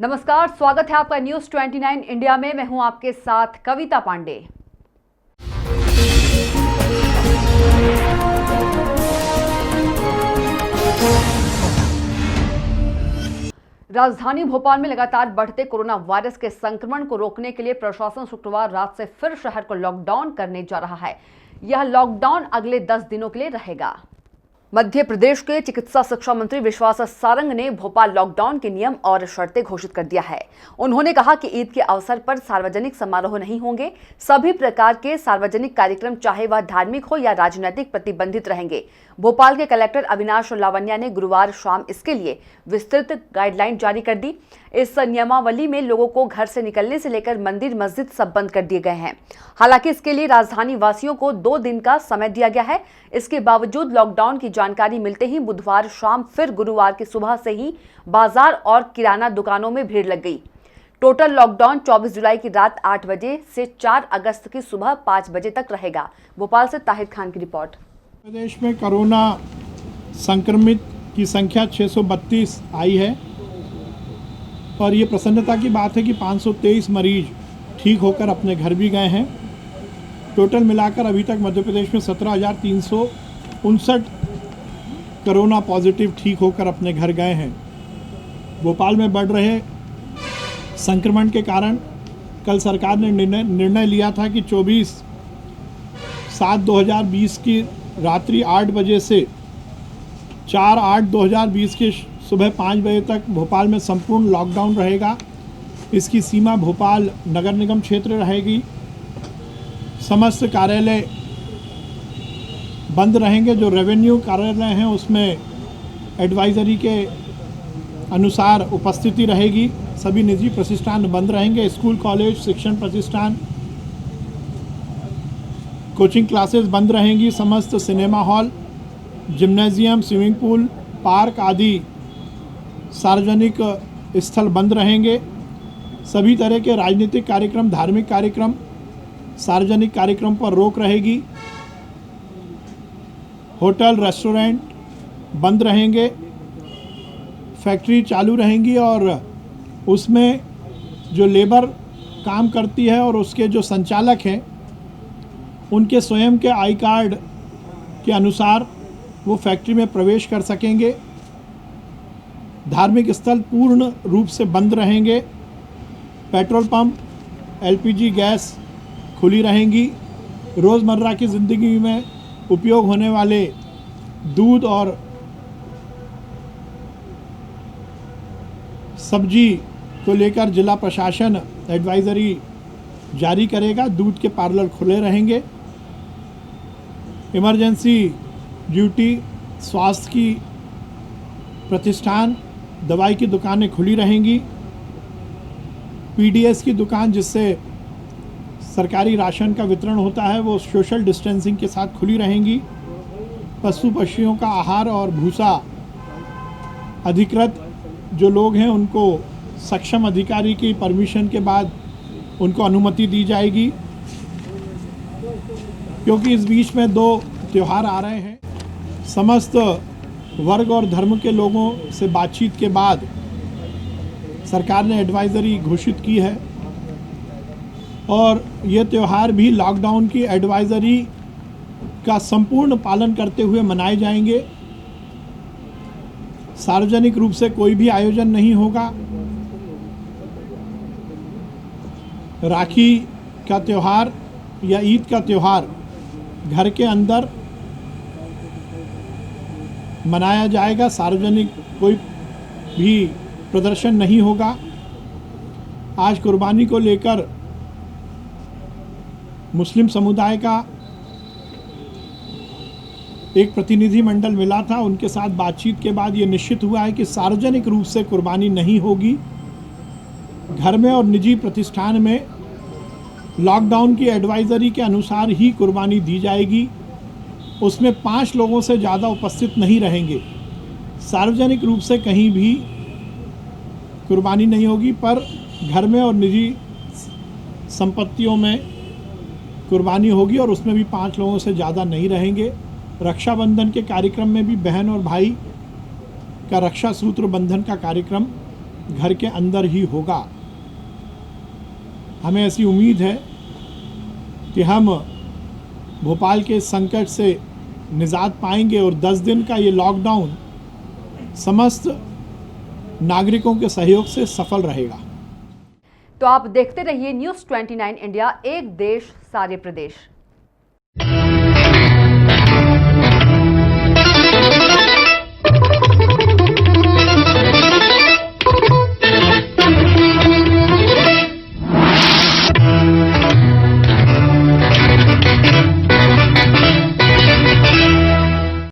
नमस्कार, स्वागत है आपका न्यूज 29 इंडिया में। मैं हूं आपके साथ कविता पांडे। राजधानी भोपाल में लगातार बढ़ते कोरोना वायरस के संक्रमण को रोकने के लिए प्रशासन शुक्रवार रात से फिर शहर को लॉकडाउन करने जा रहा है। यह लॉकडाउन अगले 10 दिनों के लिए रहेगा। मध्य प्रदेश के चिकित्सा शिक्षा मंत्री विश्वास सारंग ने भोपाल लॉकडाउन के नियम और शर्तें घोषित कर दिया है। उन्होंने कहा कि ईद के अवसर पर सार्वजनिक समारोह नहीं होंगे। सभी प्रकार के सार्वजनिक कार्यक्रम, चाहे वह धार्मिक हो या राजनीतिक, प्रतिबंधित रहेंगे। भोपाल के कलेक्टर अविनाश लावण्या ने गुरुवार शाम इसके लिए विस्तृत गाइडलाइन जारी कर दी। इस नियमावली में लोगों को घर से निकलने से लेकर मंदिर, मस्जिद सब बंद कर दिए गए हैं। हालांकि इसके लिए राजधानी वासियों को 2 दिन का समय दिया गया है। इसके बावजूद लॉकडाउन की जानकारी मिलते ही बुधवार शाम फिर गुरुवार की सुबह से ही बाजार और किराना दुकानों में भीड़ लग गई। टोटल लॉकडाउन 24 जुलाई की रात 8 बजे से 4 अगस्त की सुबह 5 बजे तक रहेगा। भोपाल से ताहिर खान की रिपोर्ट। प्रदेश में कोरोना संक्रमित की संख्या 632 आई है और ये प्रसन्नता की बात है कि 523 मरीज ठीक होकर अपने घर भी गए हैं। टोटल मिलाकर अभी तक मध्य प्रदेश में 17,359 कोरोना पॉजिटिव ठीक होकर अपने घर गए हैं। भोपाल में बढ़ रहे संक्रमण के कारण कल सरकार ने निर्णय लिया था कि 24/7/2020 की रात्रि 8 बजे से 4/8/2020 की सुबह 5 बजे तक भोपाल में संपूर्ण लॉकडाउन रहेगा। इसकी सीमा भोपाल नगर निगम क्षेत्र रहेगी। समस्त कार्यालय बंद रहेंगे। जो रेवेन्यू कार्यालय हैं उसमें एडवाइजरी के अनुसार उपस्थिति रहेगी। सभी निजी प्रतिष्ठान बंद रहेंगे। स्कूल, कॉलेज, शिक्षण प्रतिष्ठान, कोचिंग क्लासेस बंद रहेंगी। समस्त cinema hall, gymnasium, swimming pool, park आदि सार्वजनिक स्थल बंद रहेंगे। सभी तरह के राजनीतिक कार्यक्रम, धार्मिक कार्यक्रम, सार्वजनिक कार्यक्रम पर रोक रहेगी। होटल, रेस्टोरेंट बंद रहेंगे। फैक्ट्री चालू रहेंगी और उसमें जो लेबर काम करती है और उसके जो संचालक हैं उनके स्वयं के आई कार्ड के अनुसार वो फैक्ट्री में प्रवेश कर सकेंगे। धार्मिक स्थल पूर्ण रूप से बंद रहेंगे। पेट्रोल पंप, एलपीजी गैस खुली रहेंगी। रोज़मर्रा की ज़िंदगी में उपयोग होने वाले दूध और सब्जी को लेकर जिला प्रशासन एडवाइजरी जारी करेगा। दूध के पार्लर खुले रहेंगे। इमरजेंसी ड्यूटी, स्वास्थ्य की प्रतिष्ठान, दवाई की दुकानें खुली रहेंगी। पीडीएस की दुकान, जिससे सरकारी राशन का वितरण होता है, वो सोशल डिस्टेंसिंग के साथ खुली रहेंगी। पशु पक्षियों का आहार और भूसा अधिकृत जो लोग हैं उनको सक्षम अधिकारी की परमिशन के बाद उनको अनुमति दी जाएगी। क्योंकि इस बीच में 2 त्यौहार आ रहे हैं। समस्त वर्ग और धर्म के लोगों से बातचीत के बाद सरकार ने एडवाइजरी घोषित की है और ये त्यौहार भी लॉकडाउन की एडवाइजरी का संपूर्ण पालन करते हुए मनाए जाएंगे। सार्वजनिक रूप से कोई भी आयोजन नहीं होगा। राखी का त्यौहार या ईद का त्यौहार घर के अंदर मनाया जाएगा। सार्वजनिक कोई भी प्रदर्शन नहीं होगा। आज कुर्बानी को लेकर मुस्लिम समुदाय का एक प्रतिनिधि मंडल मिला था। उनके साथ बातचीत के बाद ये निश्चित हुआ है कि सार्वजनिक रूप से कुर्बानी नहीं होगी। घर में और निजी प्रतिष्ठान में लॉकडाउन की एडवाइजरी के अनुसार ही कुर्बानी दी जाएगी। उसमें 5 लोगों से ज़्यादा उपस्थित नहीं रहेंगे। सार्वजनिक रूप से कहीं भी कुर्बानी नहीं होगी, पर घर में और निजी संपत्तियों में कुर्बानी होगी और उसमें भी 5 लोगों से ज़्यादा नहीं रहेंगे। रक्षाबंधन के कार्यक्रम में भी बहन और भाई का रक्षा सूत्र बंधन का कार्यक्रम घर के अंदर ही होगा। हमें ऐसी उम्मीद है कि हम भोपाल के संकट से निजात पाएंगे और 10 दिन का ये लॉकडाउन समस्त नागरिकों के सहयोग से सफल रहेगा। तो आप देखते रहिए न्यूज़ 29 इंडिया, एक देश सारे प्रदेश।